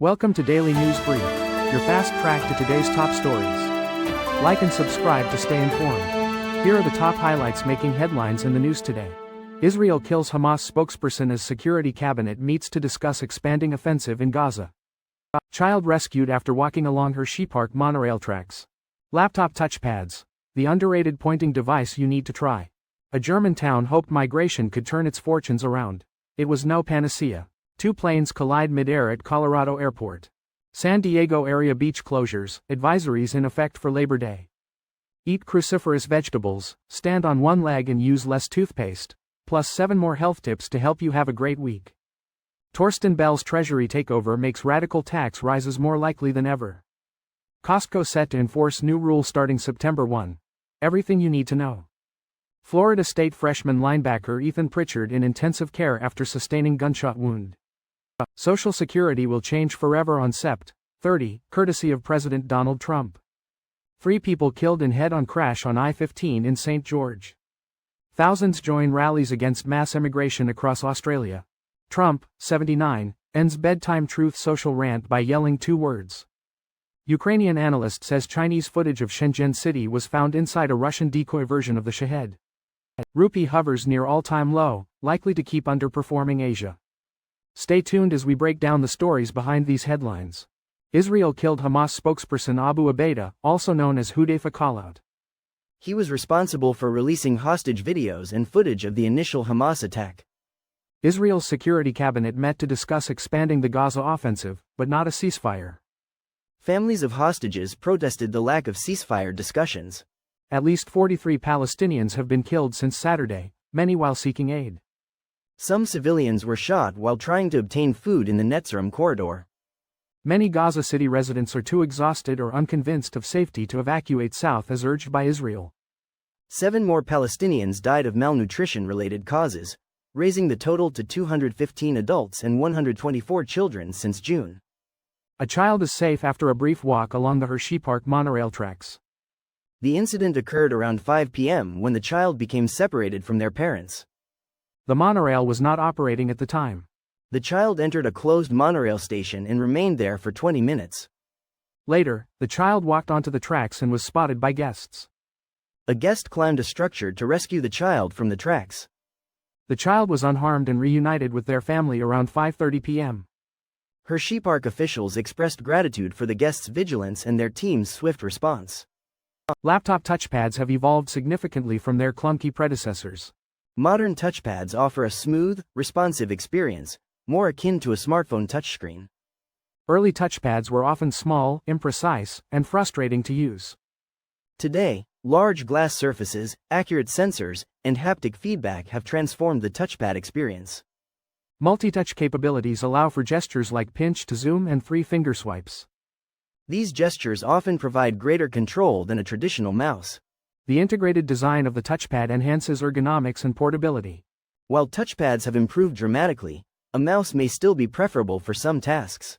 Welcome to Daily News Brief, your fast track to today's top stories. Like and subscribe to stay informed. Here are the top highlights making headlines in the news today. Israel kills Hamas spokesperson as security cabinet meets to discuss expanding offensive in Gaza. Child rescued after walking along Hersheypark Monorail tracks. Laptop touchpads, the underrated pointing device you need to try. A German town hoped migration could turn its fortunes around. It was no panacea. Two planes collide midair at Colorado Airport. San Diego area beach closures, advisories in effect for Labor Day. Eat cruciferous vegetables, stand on one leg and use less toothpaste, plus 7 more health tips to help you have a great week. Torsten Bell's Treasury takeover makes radical tax rises more likely than ever. Costco set to enforce new rules starting September 1. Everything you need to know. Florida State freshman linebacker Ethan Pritchard in intensive care after sustaining gunshot wound. Social Security will change forever on Sept. 30, courtesy of President Donald Trump. 3 people killed in head-on crash on I-15 in St. George. Thousands join rallies against mass immigration across Australia. Trump, 79, ends bedtime truth social rant by yelling 2 words. Ukrainian analyst says Chinese footage of Shenzhen city was found inside a Russian decoy version of the Shahed. Rupee hovers near all-time low, likely to keep underperforming Asia. Stay tuned as we break down the stories behind these headlines. Israel killed Hamas spokesperson Abu Ubaida, also known as Hudayfa Callout. He was responsible for releasing hostage videos and footage of the initial Hamas attack. Israel's security cabinet met to discuss expanding the Gaza offensive, but not a ceasefire. Families of hostages protested the lack of ceasefire discussions. At least 43 Palestinians have been killed since Saturday, many while seeking aid. Some civilians were shot while trying to obtain food in the Netzarim corridor. Many Gaza City residents are too exhausted or unconvinced of safety to evacuate south as urged by Israel. 7 more Palestinians died of malnutrition-related causes, raising the total to 215 adults and 124 children since June. A child is safe after a brief walk along the Hersheypark Monorail tracks. The incident occurred around 5 p.m. when the child became separated from their parents. The monorail was not operating at the time. The child entered a closed monorail station and remained there for 20 minutes. Later, the child walked onto the tracks and was spotted by guests. A guest climbed a structure to rescue the child from the tracks. The child was unharmed and reunited with their family around 5:30 p.m. Hersheypark officials expressed gratitude for the guests' vigilance and their team's swift response. Laptop touchpads have evolved significantly from their clunky predecessors. Modern touchpads offer a smooth, responsive experience, more akin to a smartphone touchscreen. Early touchpads were often small, imprecise, and frustrating to use. Today, large glass surfaces, accurate sensors, and haptic feedback have transformed the touchpad experience. Multi-touch capabilities allow for gestures like pinch to zoom and 3-finger swipes. These gestures often provide greater control than a traditional mouse. The integrated design of the touchpad enhances ergonomics and portability. While touchpads have improved dramatically, a mouse may still be preferable for some tasks.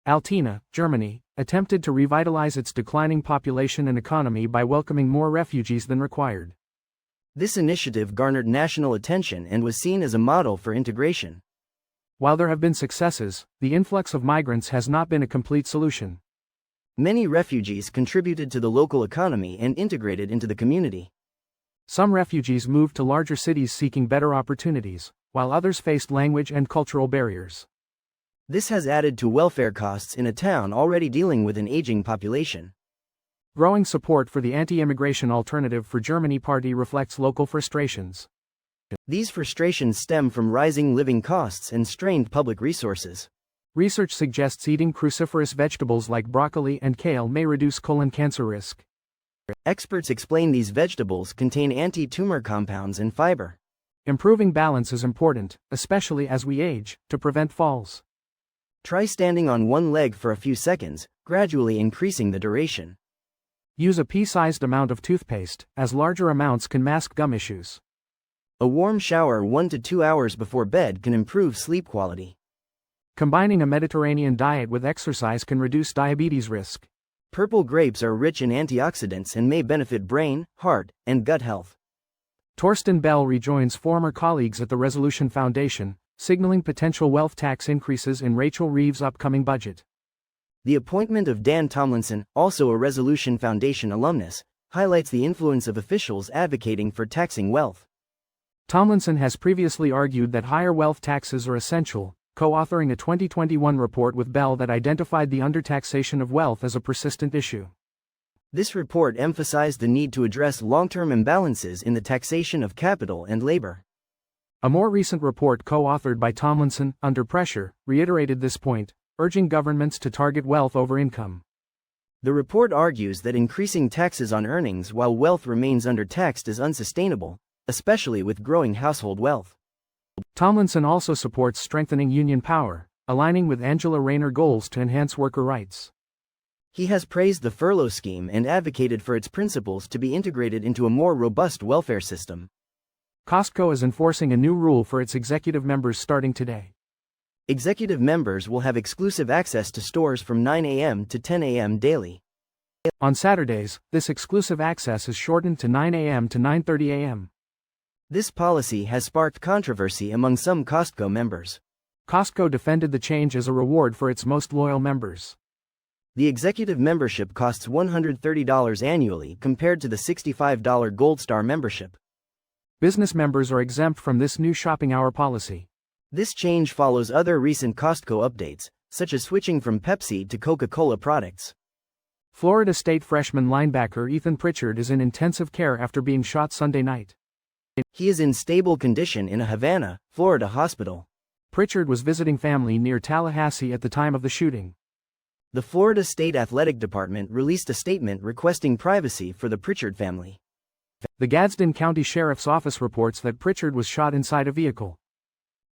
Altena, Germany, attempted to revitalize its declining population and economy by welcoming more refugees than required. This initiative garnered national attention and was seen as a model for integration. While there have been successes, the influx of migrants has not been a complete solution. Many refugees contributed to the local economy and integrated into the community. Some refugees moved to larger cities seeking better opportunities, while others faced language and cultural barriers. This has added to welfare costs in a town already dealing with an aging population. Growing support for the anti-immigration Alternative for Germany party reflects local frustrations. These frustrations stem from rising living costs and strained public resources. Research suggests eating cruciferous vegetables like broccoli and kale may reduce colon cancer risk. Experts explain these vegetables contain anti-tumor compounds and fiber. Improving balance is important, especially as we age, to prevent falls. Try standing on one leg for a few seconds, gradually increasing the duration. Use a pea-sized amount of toothpaste, as larger amounts can mask gum issues. A warm shower 1 to 2 hours before bed can improve sleep quality. Combining a Mediterranean diet with exercise can reduce diabetes risk. Purple grapes are rich in antioxidants and may benefit brain, heart, and gut health. Torsten Bell rejoins former colleagues at the Resolution Foundation, signaling potential wealth tax increases in Rachel Reeves' upcoming budget. The appointment of Dan Tomlinson, also a Resolution Foundation alumnus, highlights the influence of officials advocating for taxing wealth. Tomlinson has previously argued that higher wealth taxes are essential, co-authoring a 2021 report with Bell that identified the undertaxation of wealth as a persistent issue. This report emphasized the need to address long-term imbalances in the taxation of capital and labor. A more recent report co-authored by Tomlinson, Under Pressure, reiterated this point, urging governments to target wealth over income. The report argues that increasing taxes on earnings while wealth remains undertaxed is unsustainable, especially with growing household wealth. Tomlinson also supports strengthening union power, aligning with Angela Rayner goals to enhance worker rights. He has praised the furlough scheme and advocated for its principles to be integrated into a more robust welfare system. Costco is enforcing a new rule for its executive members starting today. Executive members will have exclusive access to stores from 9 a.m. to 10 a.m. daily. On Saturdays, this exclusive access is shortened to 9 a.m. to 9:30 a.m. This policy has sparked controversy among some Costco members. Costco defended the change as a reward for its most loyal members. The executive membership costs $130 annually compared to the $65 Gold Star membership. Business members are exempt from this new shopping hour policy. This change follows other recent Costco updates, such as switching from Pepsi to Coca-Cola products. Florida State freshman linebacker Ethan Pritchard is in intensive care after being shot Sunday night. He is in stable condition in a Havana, Florida hospital. Pritchard was visiting family near Tallahassee at the time of the shooting. The Florida State Athletic Department released a statement requesting privacy for the Pritchard family. The Gadsden County Sheriff's Office reports that Pritchard was shot inside a vehicle.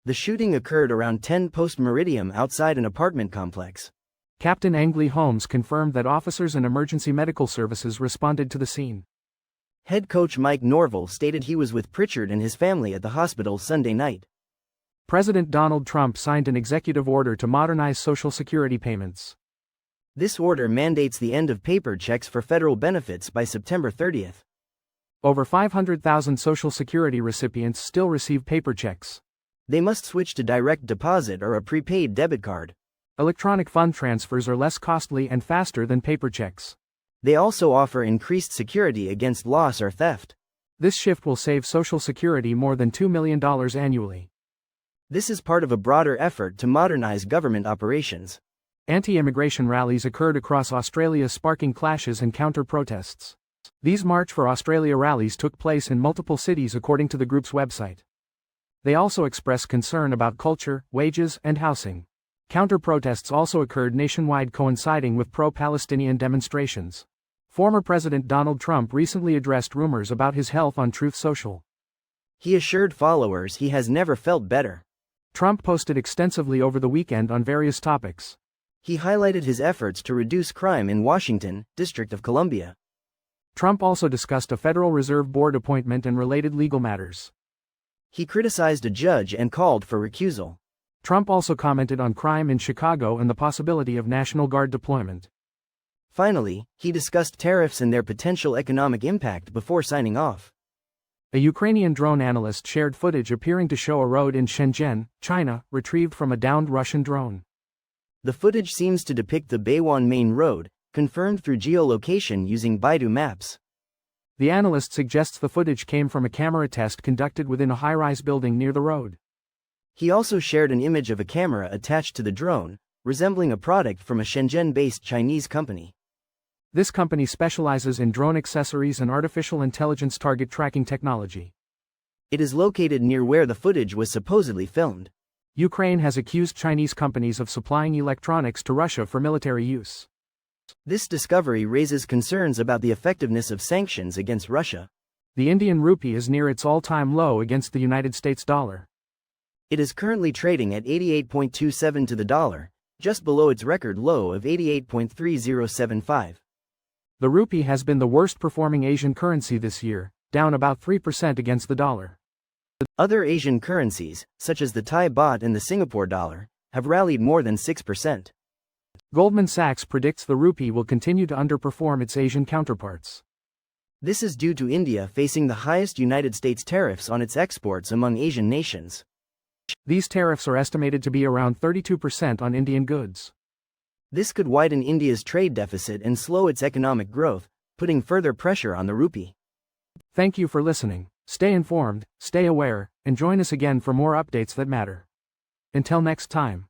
The shooting occurred around 10 post-meridiem outside an apartment complex. Captain Angley Holmes confirmed that officers and emergency medical services responded to the scene. Head coach Mike Norvell stated he was with Pritchard and his family at the hospital Sunday night. President Donald Trump signed an executive order to modernize Social Security payments. This order mandates the end of paper checks for federal benefits by September 30th. Over 500,000 Social Security recipients still receive paper checks. They must switch to direct deposit or a prepaid debit card. Electronic fund transfers are less costly and faster than paper checks. They also offer increased security against loss or theft. This shift will save Social Security more than $2 million annually. This is part of a broader effort to modernize government operations. Anti-immigration rallies occurred across Australia, sparking clashes and counter-protests. These March for Australia rallies took place in multiple cities according to the group's website. They also expressed concern about culture, wages, and housing. Counter-protests also occurred nationwide, coinciding with pro-Palestinian demonstrations. Former President Donald Trump recently addressed rumors about his health on Truth Social. He assured followers he has never felt better. Trump posted extensively over the weekend on various topics. He highlighted his efforts to reduce crime in Washington, District of Columbia. Trump also discussed a Federal Reserve Board appointment and related legal matters. He criticized a judge and called for recusal. Trump also commented on crime in Chicago and the possibility of National Guard deployment. Finally, he discussed tariffs and their potential economic impact before signing off. A Ukrainian drone analyst shared footage appearing to show a road in Shenzhen, China, retrieved from a downed Russian drone. The footage seems to depict the Baywan Main Road, confirmed through geolocation using Baidu Maps. The analyst suggests the footage came from a camera test conducted within a high-rise building near the road. He also shared an image of a camera attached to the drone, resembling a product from a Shenzhen-based Chinese company. This company specializes in drone accessories and artificial intelligence target tracking technology. It is located near where the footage was supposedly filmed. Ukraine has accused Chinese companies of supplying electronics to Russia for military use. This discovery raises concerns about the effectiveness of sanctions against Russia. The Indian rupee is near its all-time low against the United States dollar. It is currently trading at 88.27 to the dollar, just below its record low of 88.3075. The rupee has been the worst performing Asian currency this year, down about 3% against the dollar. Other Asian currencies, such as the Thai baht and the Singapore dollar, have rallied more than 6%. Goldman Sachs predicts the rupee will continue to underperform its Asian counterparts. This is due to India facing the highest United States tariffs on its exports among Asian nations. These tariffs are estimated to be around 32% on Indian goods. This could widen India's trade deficit and slow its economic growth, putting further pressure on the rupee. Thank you for listening. Stay informed, stay aware, and join us again for more updates that matter. Until next time.